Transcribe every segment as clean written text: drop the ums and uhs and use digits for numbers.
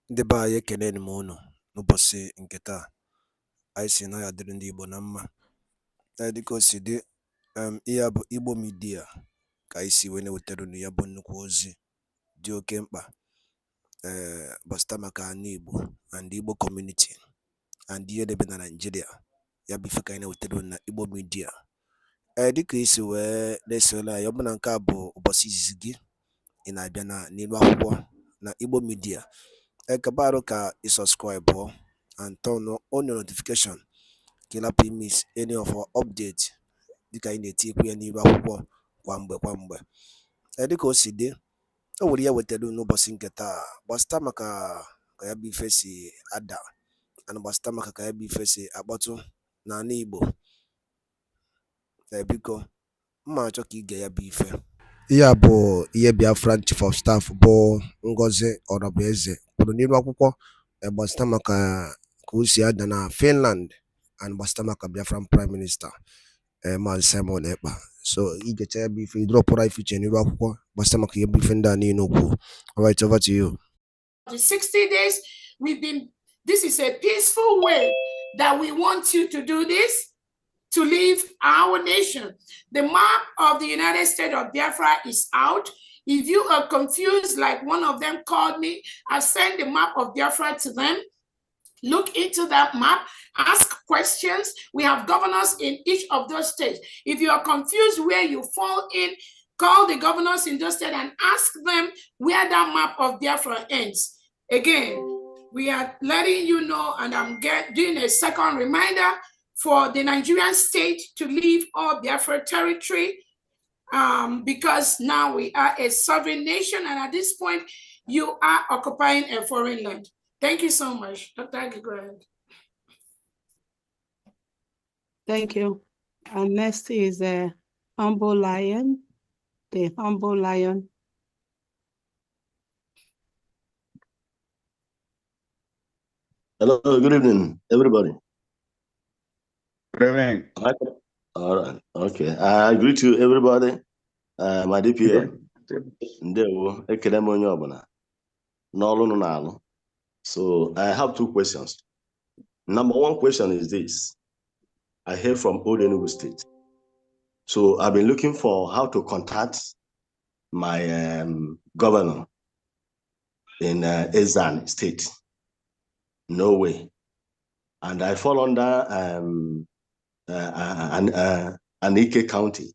Ndị be anyị ekeneni m unu n'ụbọchị nke taa. Anyị sị na ya dịrị ndị Igbo na mma. Dịka o si dị, ihe a bụ Igbo Media ka anyị si wee na-ewetara unu ya bụ nnukwu ozi dị oke mkpa gbasata maka ana Igbo and Igbo community and ihe debe na Nigeria. Ya bụ ife ka anyị na-ewetara unu na Igbo Media. Dịka isi wee na-esole anyị, ọ bụ na nke a bụ ụbọchị izizi gị ị na-abịa n'ilu akwụkwọ na Igbo Media, kabaru ka you subscribe and turn on your notification ka ị lapụ miss any of our update dịka anyị na-etikwu ya n'iru akwụkwọ kwa mgbe. Dịka o si dị, o nwere ya wetara n'ụbọchị nke taa gbasata maka ka ya bụ ife si ada and gbasata maka ka ya bụ ife si akpọtụ n'ala Igbo. Biko mma achọ ka ige ya bụ ife. Ihe a bụ ihe BIAFRA Chief of Staff bụ Ngozi Orabueze kwuru n'iru akwụkwọ gbasata maka ka o si ada na Finland and gbasata maka Biafran Prime Minister Maazị Simon Ekpa. So igecha ya bụ ife idropụra ife iche n'iru akwụkwọ gbasata maka ihe bụ ife ndị a niile okwu. All right, over to you. The 60 days this is a peaceful way that we want you to do this, to leave our nation. The map of the United States of Biafra is out. If you are confused, like one of them called me, I sent the map of Biafra to them. Look into that map, ask questions. We have governors in each of those states. If you are confused where you fall in, call the governors in those states and ask them where that map of Biafra ends. Again, we are letting you know, and I'm doing a second reminder for the Nigerian state to leave all Biafra territory, because now we are a sovereign nation, and at this point, you are occupying a foreign land. Thank you so much. Dr. Agi, go ahead. Thank you. And next is Humble Lion, the Humble Lion. Hello, good evening, everybody. Good evening. All right, okay. I greet you, everybody. My DPA. So I have two questions. Number one question is this. I hear from Old Enugu State. So I've been looking for how to contact my governor in Ezan State. No way. And I fall under Anike County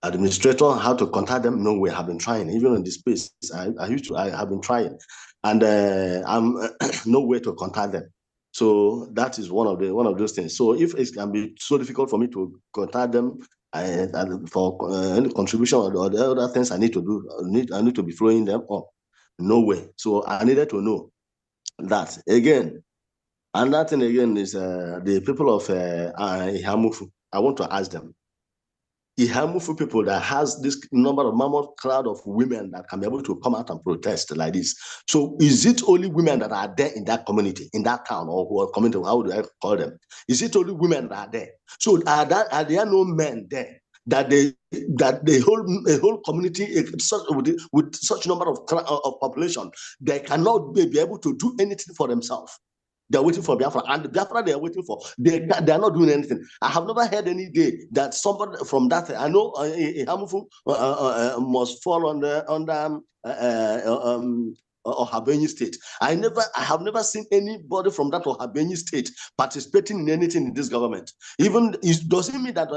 administrator. How to contact them? No way. I've been trying, even in this space. I have been trying, and I'm no way to contact them. So that is one of those things. So if it can be so difficult for me to contact them for any contribution or the other things I need to do, I need to be following them up. No way. So I needed to know that again. And that thing again is the people of Ihamufu. I want to ask them. Ihamufu people that has this number of mammoth crowd of women that can be able to come out and protest like this. So is it only women that are there in that community, in that town, or community, how do I call them? Is it only women that are there? So are there no men there that the whole community with such number of population, they cannot be able to do anything for themselves? They're waiting for Biafra, and the Biafra they are waiting for, they are not doing anything. I have never heard any day that somebody from that, I know Hamufu must fall under Ohabenyi State. I have never seen anybody from that Ohabenyi State participating in anything in this government. Even it doesn't mean that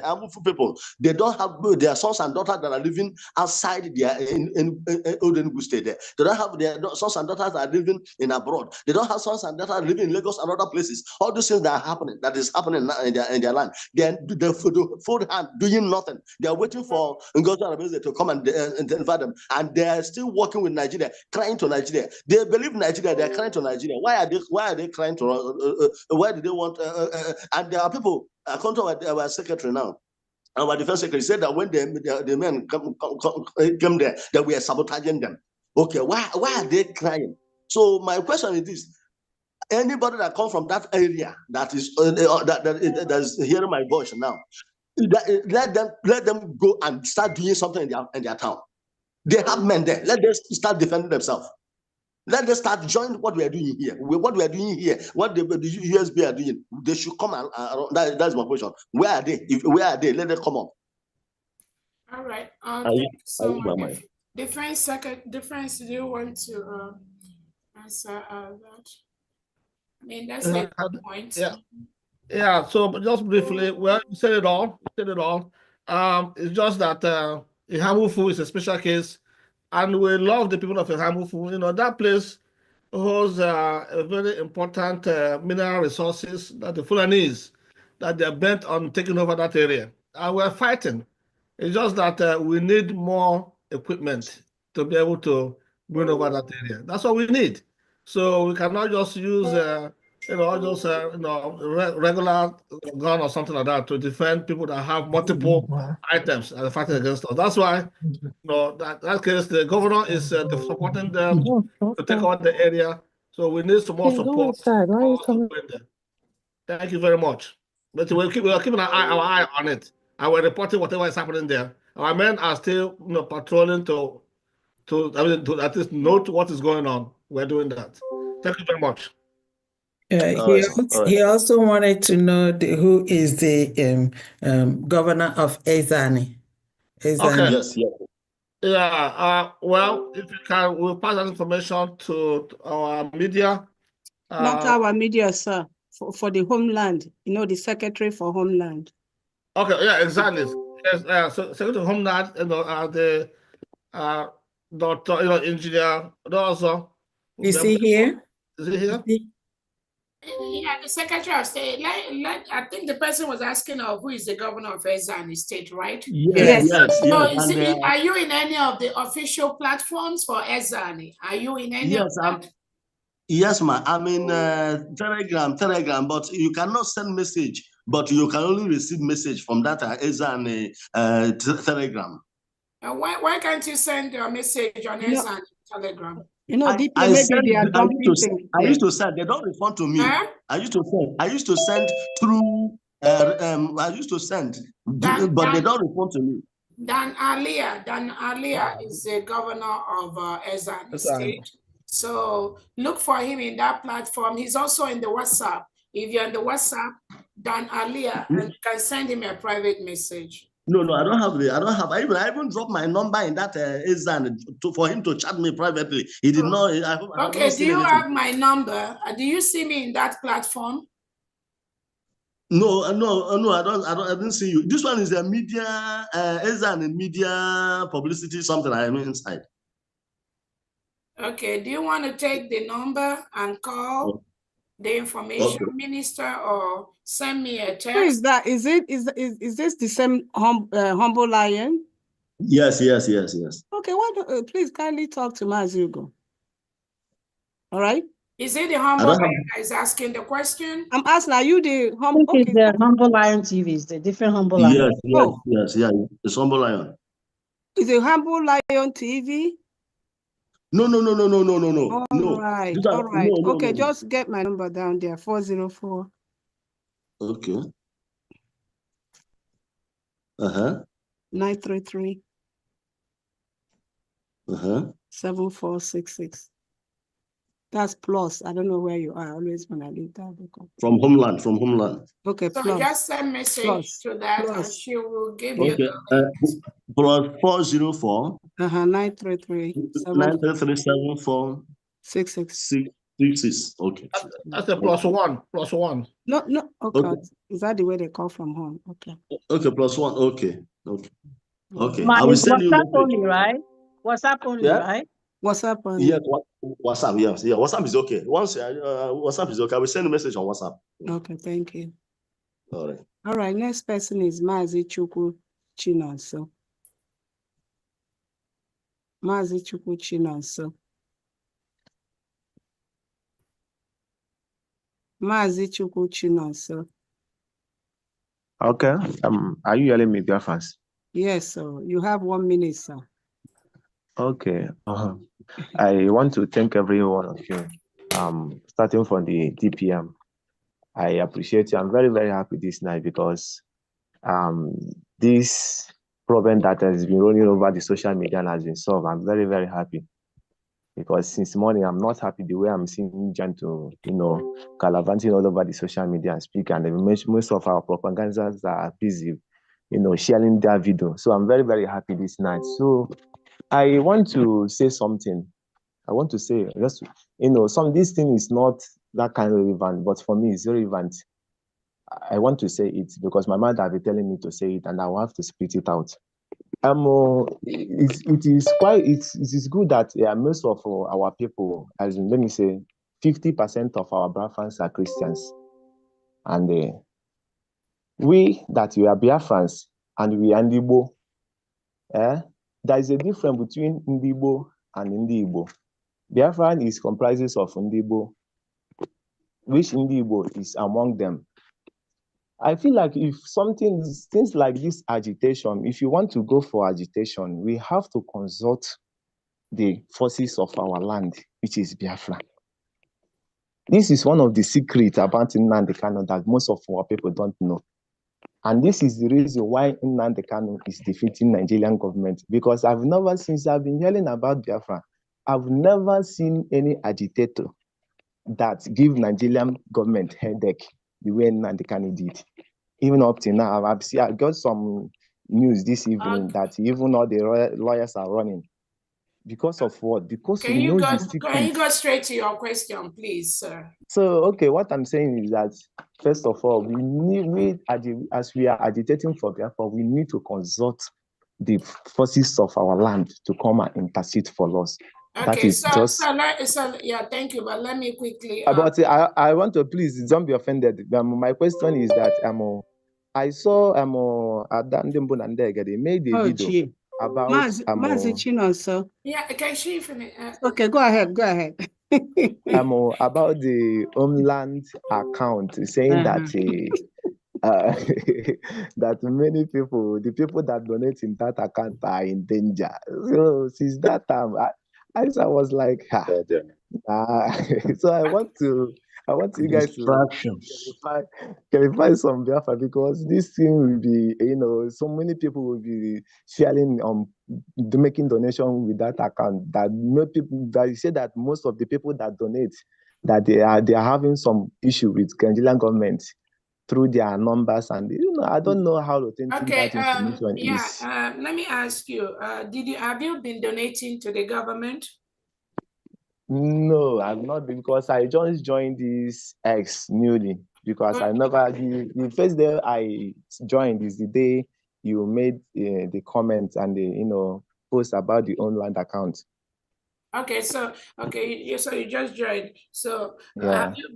Hamufu people, they don't have their sons and daughters that are living outside their in Old Enugu State. There, they don't have their sons and daughters that are living in abroad. They don't have sons and daughters living in Lagos and other places. All those things that is happening in their land. They're full hand doing nothing. They are waiting for Ngozi Arabize to come and deliver them, and they are still working with Nigeria, crying to Nigeria. They believe Nigeria, they are crying to Nigeria. Why are they crying to why do they want and there are people, according to our secretary now, our defense secretary said that when the men came there, that we are sabotaging them. Okay, why are they crying? So my question is this: anybody that comes from that area that is that is hearing my voice now, let them go and start doing something in their town. They have men there. Let them start defending themselves. Let them start join what we are doing here. What we are doing here, what the USB are doing, they should come and that's my question. Where are they? Where are they? Let them come up. All right. Thank you so much. Defense, do you want to answer that? I mean, that's a good point. Yeah. So just briefly, well, you said it all. It's just that Ihamufu is a special case, and we love the people of Ihamufu. You know, that place holds a very important mineral resources that the Fulanese, that they're bent on taking over that area. And we're fighting. It's just that we need more equipment to be able to bring over that area. That's what we need. So we cannot just use, regular gun or something like that to defend people that have multiple items and fighting against us. That's why, that case, the governor is supporting them to take over the area. So we need some more support. Thank you very much. But we're keeping our eye on it, and we're reporting whatever is happening there. Our men are still, patrolling to at least note what is going on. We're doing that. Thank you very much. He also wanted to know who is the governor of Ezani. Okay. Yes. Yeah. Well, if you can, we'll pass that information to our media. Not our media, sir. For the homeland, the secretary for homeland. Okay. Yeah. Exactly. Yes. So Secretary of Homeland, the Doctor, engineer, also. Is he here? Is he here? Yeah, the Secretary of State. I think the person was asking who is the governor of Ezani State, right? Yes. So are you in any of the official platforms for Ezani? Are you in any of that? Yes, ma'am. I'm in Telegram, but you cannot send message, but you can only receive message from that Ezani Telegram. Why can't you send a message on Ezani Telegram? I used to send. They don't respond to me. Huh? I used to send through. But they don't respond to me. Dan Alia is the governor of Ezani State. So look for him in that platform. He's also in the WhatsApp. If you're in the WhatsApp, Dan Alia, and you can send him a private message. No, I don't have. I even dropped my number in that Ezan for him to chat me privately. He did not. Okay, do you have my number? Do you see me in that platform? No, I don't. I didn't see you. This one is a media, Ezan and media publicity, something I am inside. Okay, do you want to take the number and call the information minister or send me a text? Who is that? Is this the same Humble Lion? Yes. Okay, why don't please kindly talk to Mazugo. All right. Is it the Humble Lion that is asking the question? I'm asking, are you the Humble? Okay. The Humble Lion TV is the different Humble Lion. Yes, it's Humble Lion. Is it Humble Lion TV? No. All right. Okay, just get my number down there, 404. Okay. 933. 7466. That's plus. I don't know where you are. Always when I leave that. From Homeland. Okay, so plus. just send message to that and she will give you the plus 404. 933. 93374. 66. Okay. That's a +1. No. Okay. Is that the way they call from home? Okay. Okay, +1. Okay. I will send you WhatsApp only, right? WhatsApp only, right? WhatsApp only. Yes, WhatsApp. Yes, WhatsApp is okay. Once WhatsApp is okay, I will send a message on WhatsApp. Okay, thank you. All right. Next person is Mazi Chukwu Chinonso. Mazi Chukwu Chinonso. Mazi Chukwu Chinonso. Okay. Are you yelling me, Biafrans? Yes, sir. You have 1 minute, sir. Okay. I want to thank every one of you. Starting from the DPM. I appreciate you. I'm very, very happy this night because this problem that has been rolling over the social media has been solved. I'm very, very happy. because since morning I'm not happy the way I'm seeing Jan to, gallivanting all over the social media and speak, and most of our propagandists are busy, sharing their video. So I'm very, very happy this night. So I want to say something. I want to say, just, this thing is not that kind of relevant, but for me, it's very relevant. I want to say it because my mother has been telling me to say it, and I will have to spit it out. It is good that most of our people, as in, let me say, 50% of our Biafrans are Christians, and we that we are Biafrans and we are IGBO. There is a difference between IGBO and IGBO. Biafran is comprises of IGBO, which IGBO is among them. I feel like if things like this agitation, if you want to go for agitation, we have to consult the forces of our land, which is Biafra. This is one of the secrets about Nnamdi Kanu that most of our people don't know. And this is the reason why Nnamdi Kanu is defeating Nigerian government, because since I've been hearing about Biafra, I've never seen any agitator that give Nigerian government headache the way Nnamdi Kanu did. Even up to now, I got some news this evening that even all the lawyers are running. Because of what? Because can you go straight to your question, please, sir? So, okay, what I'm saying is that, first of all, as we are agitating for Biafra, we need to consult the forces of our land to come and intercede for us. Okay, that is yeah, thank you, but let me quickly... But I want to, please, don't be offended. My question is that I saw Adandembo Nandega, they made a video about yeah, can she finish? Okay, go ahead. About the homeland account, saying that that many people, the people that donate in that account are in danger. So since that time, I was like, so I want you guys to clarify some Biafra, because this thing will be, so many people will be sharing making donation with that account. That you say that most of the people that donate, that they are having some issue with Nigerian government through their numbers, and I don't know how authentic that information is. Let me ask you, have you been donating to the government? No, I'm not, because I just joined this X newly, because I never, the first day I joined is the day you made the comments and the post about the online account. Okay, so you just joined. So have you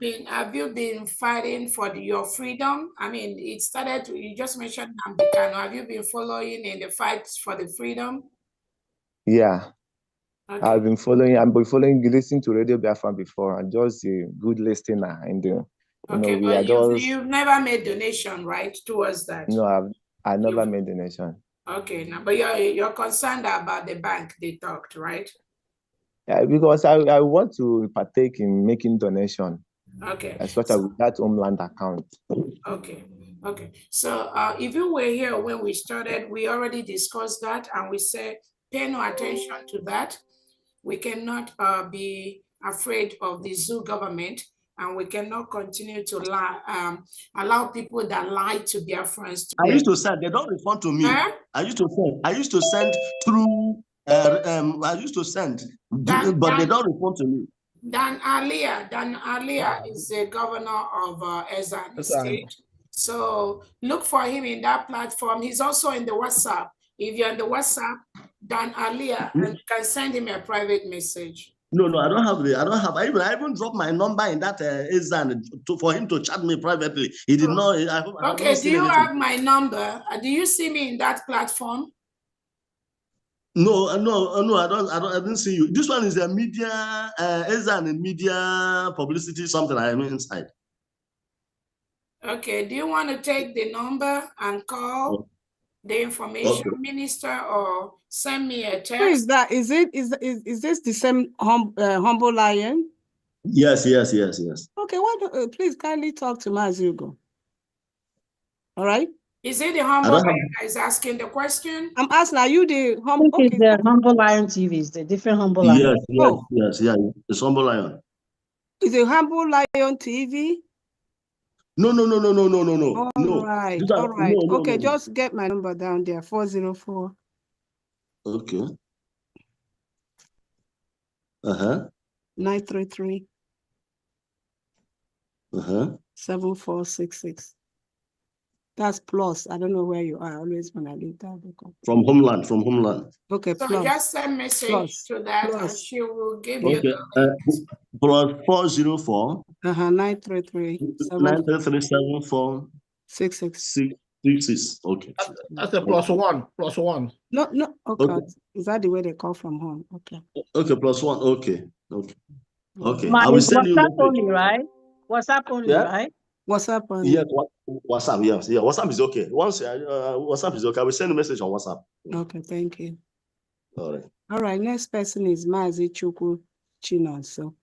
been fighting for your freedom? I mean, it started. You just mentioned Nnamdi Kanu. Have you been following in the fight for the freedom? Yeah. Okay. I've been listening to Radio Biafra before. I'm just a good listener, and you've never made donation, right, towards that? No, I never made donation. Okay, now, but you're concerned about the bank they talked, right? Yeah, because I want to partake in making donation. Okay. Especially with that homeland account. Okay. So if you were here when we started, we already discussed that, and we said pay no attention to that. We cannot be afraid of the zoo government, and we cannot continue to allow people that lie to Biafrans. I used to send, they don't respond to me. I used to send through, but they don't respond to me. Dan Alia is the governor of Ezan State. So look for him in that platform. He's also in the WhatsApp. If you're in the WhatsApp, Dan Alia, and you can send him a private message. No, I don't have. I even dropped my number in that Ezan for him to chat me privately. He did not. Okay, do you have my number? Do you see me in that platform? No, I didn't see you. This one is a media, Ezan and media publicity, something I am inside. Okay, do you want to take the number and call the information minister, or send me a text? Who is that? Is this the same humble lion? Yes. Okay, please kindly talk to Mazi Ugo. All right? Is it the Humble Lion that is asking the question? I'm asking, are you the Humble? Okay. The Humble Lion TV is the different Humble Lion. Yes, it's Humble Lion. Is it Humble Lion TV? No. All right. Okay, just get my number down there, 404. Okay. 933. 7466. That's plus. I don't know where you are. Always when I leave that. From Homeland. Okay, so plus. just send message to that and she will give you the link. Plus 404. 933. 93374. 66. Okay. That's a +1. +1. No. Okay. Is that the way they call from home? Okay. Okay, +1. Okay. I will send you WhatsApp only, right? WhatsApp only, right? WhatsApp only. Yes, WhatsApp. Yes, yeah. WhatsApp is okay. Once WhatsApp is okay, I will send a message on WhatsApp. Okay, thank you. All right. Next person is Mazi Chukwu Chinonso.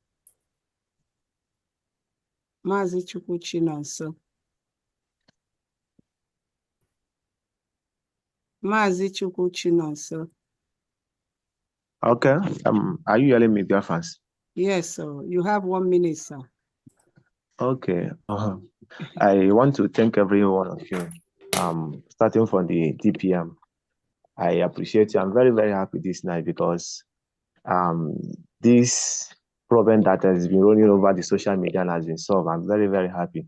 Mazi Chukwu Chinonso. Mazi Chukwu Chinonso. Okay. Are you yelling me, Biafrans? Yes, sir. You have 1 minute, sir. Okay. I want to thank every one of you. Starting from the DPM. I appreciate you. I'm very, very happy this night because this problem that has been rolling over the social media has been solved. I'm very, very happy.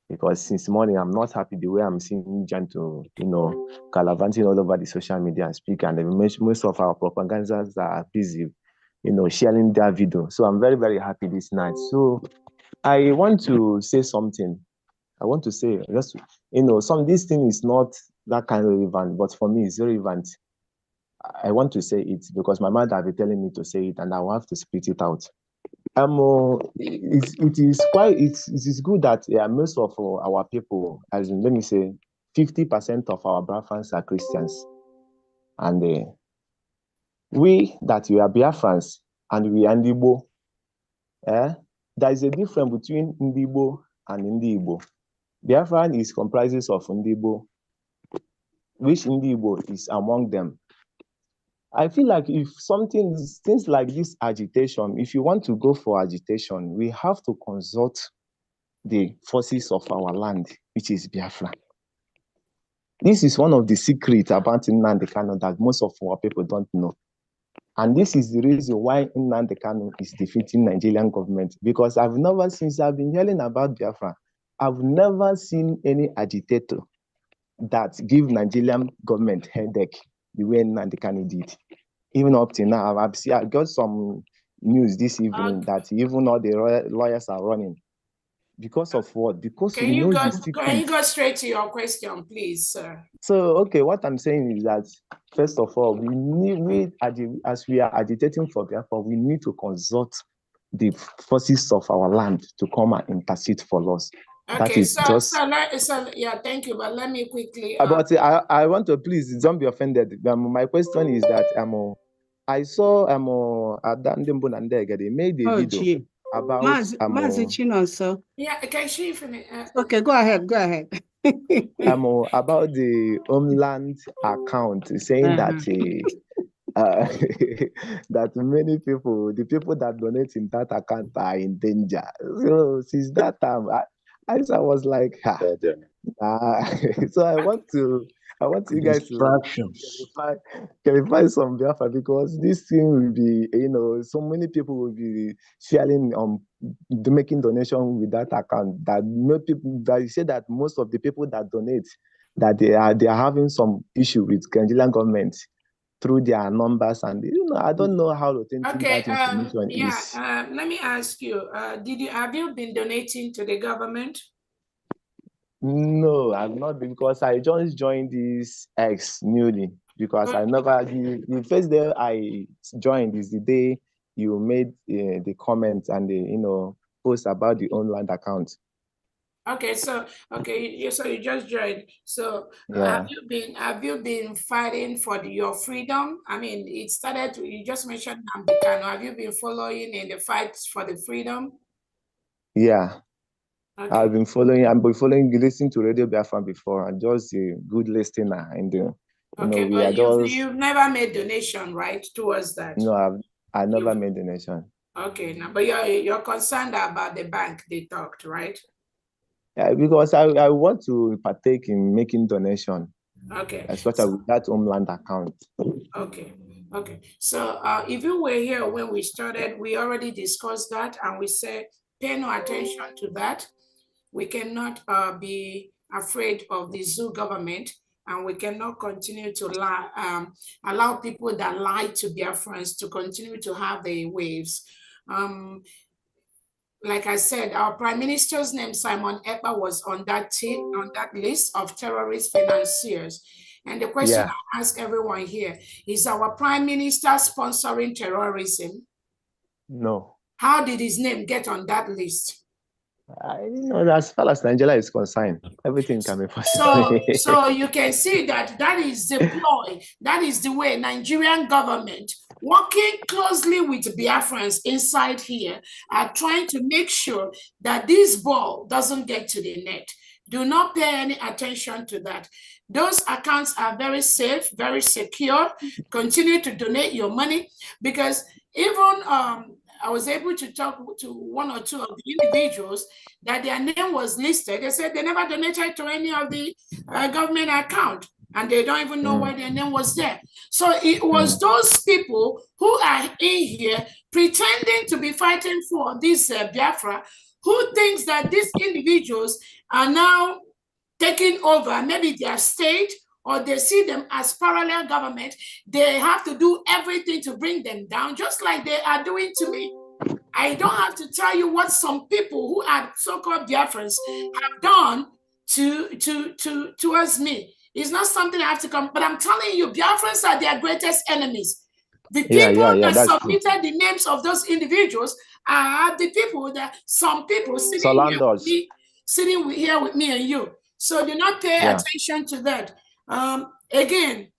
Because since morning, I'm not happy the way I'm seeing Janto, gallivanting all over the social media and speak. And most of our propagandists are busy, sharing their video. So I'm very, very happy this night. So I want to say something. I want to say, just, this thing is not that kind of relevant, but for me, it's very relevant. I want to say it because my mother has been telling me to say it, and I will have to spit it out. It is good that most of our people, as in, let me say, 50% of our Biafrans are Christians, and we that we are Biafrans and we are IGBO. There is a difference between IGBO and IGBO. Biafran is comprises of IGBO, which IGBO is among them. I feel like if things like this agitation, if you want to go for agitation, we have to consult the forces of our land, which is Biafra. This is one of the secrets about Nnamdi Kanu that most of our people don't know. And this is the reason why Nnamdi Kanu is defeating Nigerian government. Because since I've been hearing about Biafra, I've never seen any agitator that give Nigerian government headache the way Nnamdi Kanu did. Even up to now, I got some news this evening that even all the lawyers are running. Because of what? Because can you go straight to your question, please, sir? So, okay, what I'm saying is that, first of all, as we are agitating for Biafra, we need to consult the forces of our land to come and intercede for us. Okay, that is yeah, thank you, but let me quickly... But I want to, please, don't be offended. My question is that I saw Adandembo Nandega, they made a video about Mazi Chinonso. Yeah, can she finish? Okay, go ahead. About the Homeland account, saying that that many people, the people that donate in that account are in danger. So since that time, I was like, so I want you guys to clarify some Biafra, because this thing will be, so many people will be sharing making donation with that account. That you say that most of the people that donate, that they are having some issue with Nigerian government through their numbers, and I don't know how authentic that information is. Let me ask you, have you been donating to the government? No, I'm not, because I just joined this X newly, because I never, the first day I joined is the day you made the comment and the post about the online account. Okay, so you just joined. So yeah. have you been fighting for your freedom? I mean, it started. You just mentioned Nnamdi Kanu. Have you been following in the fight for the freedom? Yeah. Okay. I've been listening to Radio Biafra before. I'm just a good listener, and okay, we but are just. You've never made donation, right, towards that? No, I never made donation. Okay, now, but you're concerned about the bank they talked, right? Yeah, because I want to partake in making donation. Okay. Especially with that homeland account. Okay. Okay. So if you were here when we started, we already discussed that, and we said pay no attention to that. We cannot be afraid of the zoo government, and we cannot continue to lie, allow people that lie to Biafrans to continue to have the waves. Like I said, our Prime Minister's name, Simon Ekpa, was on that list of terrorist financiers. And the question I ask everyone here, is our Prime Minister sponsoring terrorism? No. How did his name get on that list? As far as Nigeria is concerned, everything can be possible. So you can see that is the ploy, that is the way Nigerian government, working closely with Biafrans inside here, are trying to make sure that this ball doesn't get to the net. Do not pay any attention to that. Those accounts are very safe, very secure. Continue to donate your money, because even I was able to talk to one or two of the individuals that their name was listed. They said they never donated to any of the government account, and they don't even know why their name was there. So it was those people who are in here pretending to be fighting for this Biafra, who thinks that these individuals are now taking over maybe their state, or they see them as parallel government. They have to do everything to bring them down, just like they are doing to me. I don't have to tell you what some people who are so-called Biafrans have done towards me. It's not something I have to come, but I'm telling you, Biafrans are their greatest enemies. The people that submitted the names of those individuals are the people that some people sitting here with me and you. So do not pay attention to that. Again,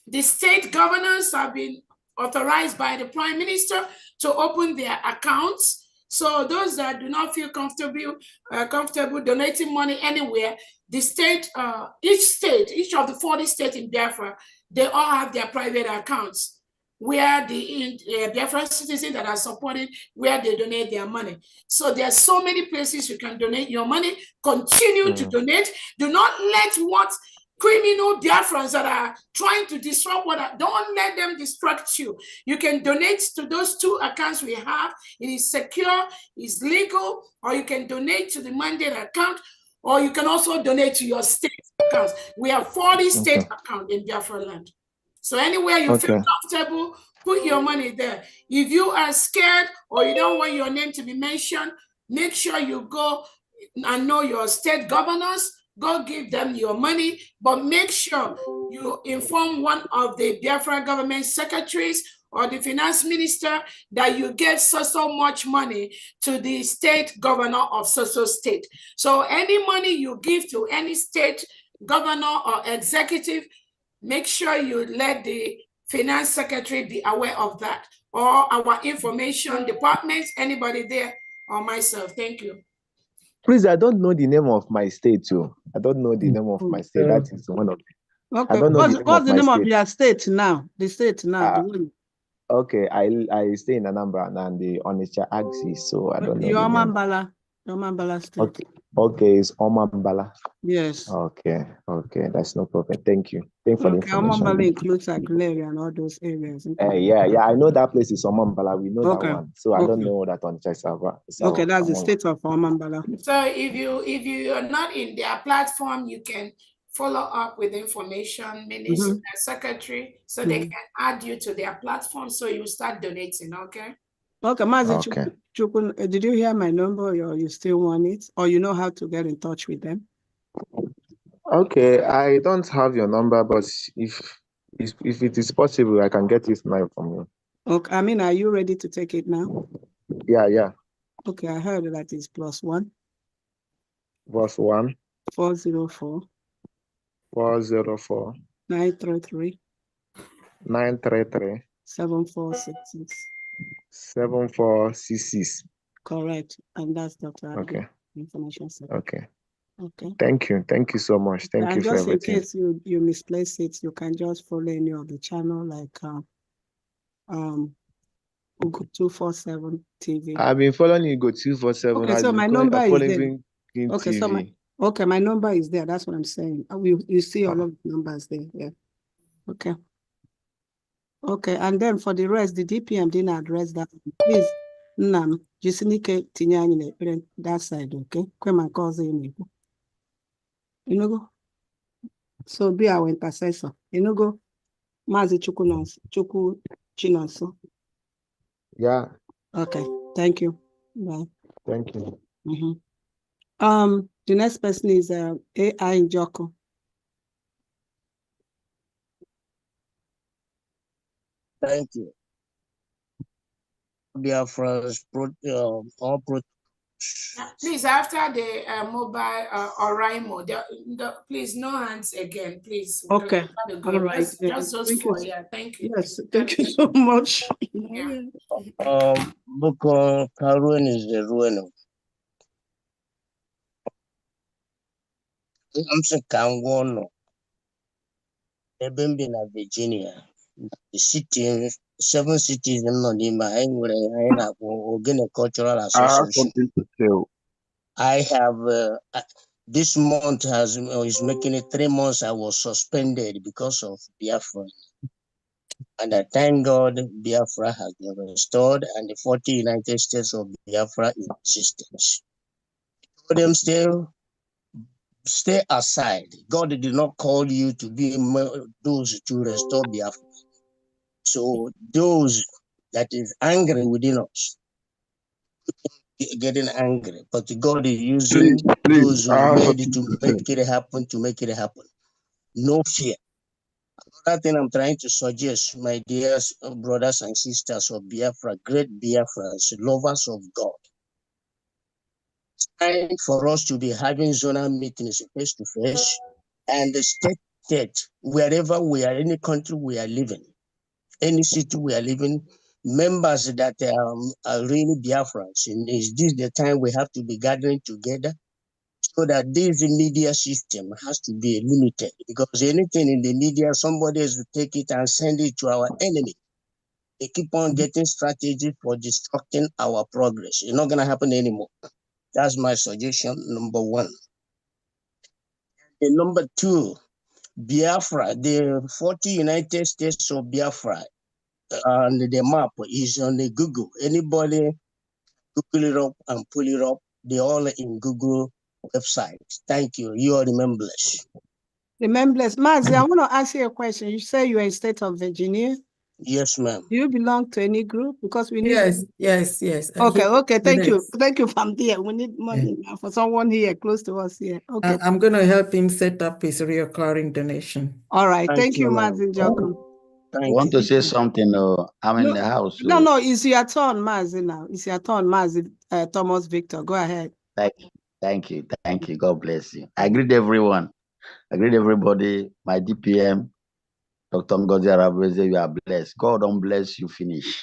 the state governors have been authorized by the Prime Minister to open their accounts. So those that do not feel comfortable donating money anywhere, the state, each of the 40 states in Biafra, they all have their private accounts where the Biafran citizens that are supported, where they donate their money. So there are so many places you can donate your money. Continue to donate. Do not let what criminal Biafrans that are trying to disrupt don't let them distract you. You can donate to those two accounts we have. It is secure, it's legal, or you can donate to the mandate account, or you can also donate to your state accounts. We have 40 state accounts in Biafra land. So anywhere you feel comfortable, put your money there. If you are scared or you don't want your name to be mentioned, make sure you go and know your state governors. Go give them your money, but make sure you inform one of the Biafra government secretaries or the finance minister that you gave so much money to the state governor of so state. So any money you give to any state governor or executive, make sure you let the finance secretary be aware of that, or our information departments, anybody there, or myself. Thank you. Please, I don't know the name of my state too. I don't know the name of my state. That is one of them. Okay. What's the name of your state now? The state now. The one. Okay, I stay in Anambra and the Onitsha axis, so I don't know. Omambala state. Okay, it's Omambala. Yes. Okay, that's no problem. Thank you. Thank you for the information. Omambala includes Aguilera and all those areas. Yeah, I know that place is Omambala. We know that one. So I don't know that Onitsha is okay, that's the state of Omambala. So if you are not in their platform, you can follow up with information, minister, secretary, so they can add you to their platform, so you start donating, okay? Okay, Mazi Chukun, did you hear my number, or you still want it, or you know how to get in touch with them? Okay, I don't have your number, but if it is possible, I can get it now from you. Okay, I mean, are you ready to take it now? Yeah. Okay, I heard that is +1. +1. 404. 404. 933. 933. 7466. 7466. Correct, and that's Dr. Abi. Okay. information center. Okay. Okay. Thank you so much. Thank And you for just in everything. case you misplace it, you can just follow any of the channel like Ugo 247 TV. I've been following you go 247. Okay, so my number is there. Okay, so my number is there. That's what I'm saying. You see all of the numbers there. Yeah. Okay. Okay, and then for the rest, the DPM didn't address that. Please, Jisinike Tinyani that side, okay? Come and cause you know. So be our intercessor. Go. Mazi Chuku Chinonso. Yeah. Okay, thank you. Bye. Thank you. The next person is AI Njoko. Thank you. BIAFRA's all please, after the mobile Oraimo, please no hands again, please. Okay. All right. Just those four. Yeah, thank you. Yes, thank you so much. Yeah. Boko Karun is the ruin. I'm saying Kangono. Ebimbi na Virginia. The city, 7 cities in Nodima, I Ogene Cultural Association. I have this month is making it 3 months. I was suspended because of Biafra. And I thank God Biafra has been restored and the 40 United States of Biafra in existence. For them stay aside. God did not call you to be those to restore Biafra. So those that is angry within us, getting angry, but God is using those who are ready to make it happen, No fear. Another thing I'm trying to suggest, my dear brothers and sisters of Biafra, great Biafrans, lovers of God, it's time for us to be having zonal meetings face to face and state, wherever we are, any country we are living, any city we are living, members that are really Biafrans. And is this the time we have to be gathering together? So that this media system has to be limited, because anything in the media, somebody has to take it and send it to our enemy. They keep on getting strategy for destructing our progress. It's not going to happen anymore. That's my suggestion, number one. And number two, Biafra, the 40 United States of Biafra, and the map is on the Google. Anybody Google it up and pull it up. They're all in Google website. Thank you. You are remembrance. Remembrance. Mazi, I want to ask you a question. You say you are in state of Virginia. Yes, ma'am. Do you belong to any group? Because we need. Yes. Okay. Thank you. Thank you from there. We need money now for someone here close to us here. Okay. I'm going to help him set up his recurring donation. All right. Thank you, Mazi Njoko. I want to say something. I'm in the house. So. No, it's your turn, Mazi, now. It's your turn, Mazi. Thomas Victor, go ahead. Thank you. God bless you. I greet everyone. I greet everybody. My DPM, Dr. Ngozi Arabeze, you are blessed. God don't bless you, finish.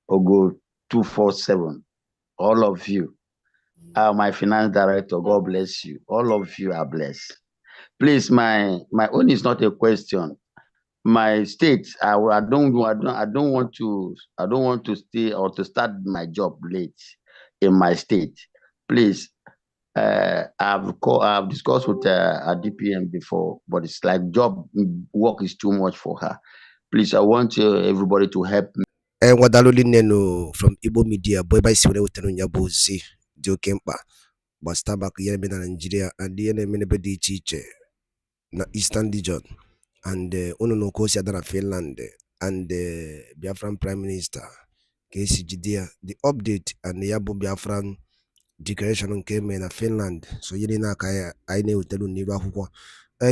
Ogo 247. All of you. My finance director, God bless you. All of you are blessed. Please, my own is not a question. My state, I don't want to stay or to start my job late in my state. Please, I've discussed with a DPM before, but it's like work is too much for her. Please, I want everybody to help me. And what neno from Igbo media, boy by Sibwe Nyabozi, Jokempa, but Starbuck Yemen Nigeria, and the enemy teacher na Eastern region. And no kosi adana Finland and the Biafran Prime Minister KCGD the update and the Yabo Biafran declaration came in Finland. So yelina kaya aine utelu niru akwụkwọ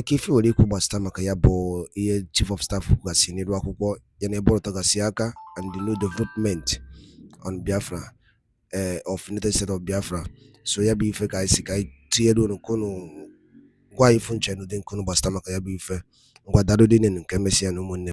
kifi were ikwu gbasata maka ya bụ ihe chief of staff kwugasi niru akwụkwọ ya na ebe ọtọgasi aka and the new development on Biafra of United States of Biafra. So ya bụ ife ka isi ka tinyere unu kono gwa ifu nche n'ụdị nkunu gbasata maka ya bụ ife ngwa daro dị nke mesịa na ụmụnne